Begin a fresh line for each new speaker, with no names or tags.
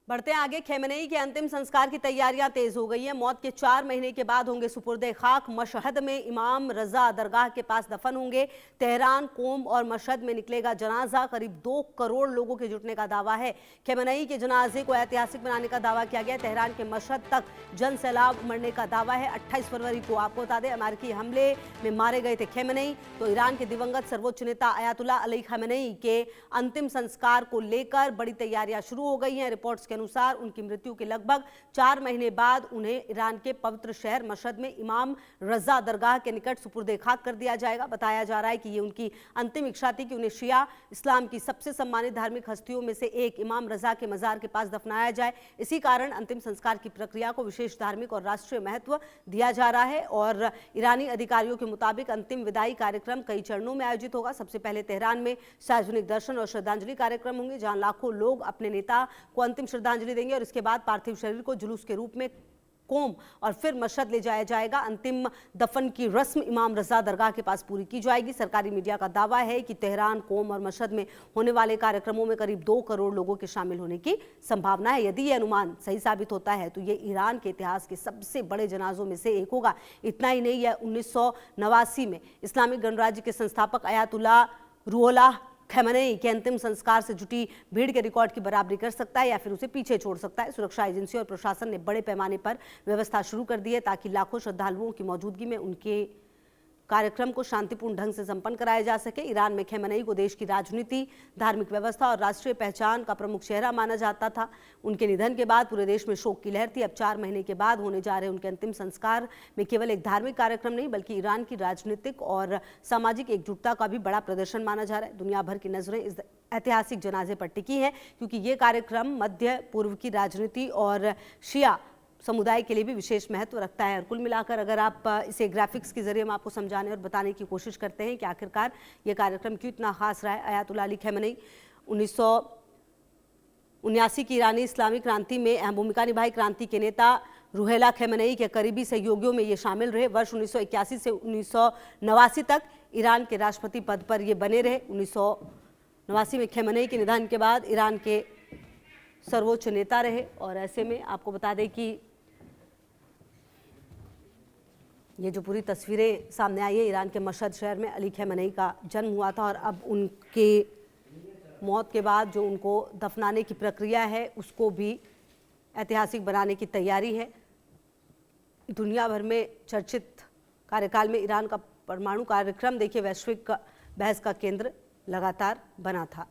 बढ़ते आगे, खेमेनेई के अंतिम संस्कार की तैयारियां तेज हो गई हैं। मौत के 4 महीने के बाद होंगे सुपुर्दे खाक। मशहद में इमाम रजा दरगाह के पास दफन होंगे। तेहरान, कोम और मशहद में निकलेगा जनाजा। करीब 2 करोड़ लोगों के जुटने का दावा है। खेमेनेई के जनाजे को ऐतिहासिक बनाने का दावा किया गया। तेहरान के मशहद तक जन सैलाब मरने का दावा है। 28 फरवरी को आपको बता दें, अमेरिकी हमले में मारे गए थे खेमेनेई। तो ईरान के दिवंगत सर्वोच्च नेता अयातुल्लाह अली खमेनेई के अंतिम संस्कार को लेकर बड़ी तैयारियां शुरू हो गई हैं। रिपोर्ट्स के अनुसार उनकी मृत्यु के लगभग 4 महीने बाद उन्हें ईरान के पवित्र शहर मशहद में इमाम रजा दरगाह के निकट सुपुर्दे खाक कर दिया जाएगा। बताया जा रहा है कि ये उनकी अंतिम इच्छा थी कि उन्हें शिया इस्लाम की सबसे सम्मानित धार्मिक हस्तियों में से एक इमाम रजा के मजार के पास दफनाया जाए। इसी कारण अंतिम संस्कार की प्रक्रिया को विशेष धार्मिक और राष्ट्रीय महत्व दिया जा रहा है। और ईरानी अधिकारियों के मुताबिक अंतिम विदाई कार्यक्रम कई चरणों में आयोजित होगा। सबसे पहले तेहरान में सार्वजनिक दर्शन और श्रद्धांजलि कार्यक्रम होंगे, जहां लाखों लोग अपने नेता को अंतिम श्रद्धांजलि देंगे। और इसके बाद पार्थिव शरीर को जुलूस के रूप में कोम और फिर मशहद ले जाया जाएगा। अंतिम दफन की रस्म इमाम रजा दरगाह के पास पूरी की जाएगी। सरकारी मीडिया का दावा है कि तेहरान, कोम और मशहद में होने वाले कार्यक्रमों में करीब 2 करोड़ लोगों के शामिल होने की संभावना है। यदि यह अनुमान सही साबित होता है तो ये ईरान के इतिहास के सबसे बड़े जनाजों में से एक होगा। इतना ही नहीं, यह 1989 में इस्लामिक गणराज्य के संस्थापक अयातुल्लाह रुहोल्लाह खमेनेई के अंतिम संस्कार से जुटी भीड़ के रिकॉर्ड की बराबरी कर सकता है या फिर उसे पीछे छोड़ सकता है। सुरक्षा एजेंसियों और प्रशासन ने बड़े पैमाने पर व्यवस्था शुरू कर दी है ताकि लाखों श्रद्धालुओं की मौजूदगी में उनके कार्यक्रम को शांतिपूर्ण ढंग से संपन्न कराया जा सके। ईरान में खमेनेई को देश की राजनीति, धार्मिक व्यवस्था और राष्ट्रीय पहचान का प्रमुख चेहरा माना जाता था। उनके निधन के बाद पूरे देश में शोक की लहर थी। अब 4 महीने के बाद होने जा रहे उनके अंतिम संस्कार में केवल एक धार्मिक कार्यक्रम नहीं बल्कि ईरान की राजनीतिक और सामाजिक एकजुटता का भी बड़ा प्रदर्शन माना जा रहा है। दुनिया भर की नजरें इस ऐतिहासिक जनाजे पर टिकी हैं क्योंकि ये कार्यक्रम मध्य पूर्व की राजनीति और शिया समुदाय के लिए भी विशेष महत्व रखता है। और कुल मिलाकर अगर आप इसे ग्राफिक्स के जरिए हम आपको समझाने और बताने की कोशिश करते हैं कि आखिरकार ये कार्यक्रम क्यों इतना खास रहा है। अयातुल्लाह अली खमेनेई 1979 की ईरानी इस्लामी क्रांति में अहम भूमिका निभाई। क्रांति के नेता रुहोल्लाह खमेनेई के करीबी सहयोगियों में ये शामिल रहे। वर्ष 1981 से 1989 तक ईरान के राष्ट्रपति पद पर ये बने रहे। 1989 में खमेनेई के निधन के बाद ईरान के सर्वोच्च नेता रहे। और ऐसे में आपको बता दें कि ये जो पूरी तस्वीरें सामने आई है, ईरान के मशहद शहर में अली खमेनेई का जन्म हुआ था और अब उनके मौत के बाद जो उनको दफनाने की प्रक्रिया है उसको भी ऐतिहासिक बनाने की तैयारी है। दुनिया भर में चर्चित कार्यकाल में ईरान का परमाणु कार्यक्रम देखिए वैश्विक बहस का केंद्र लगातार बना था।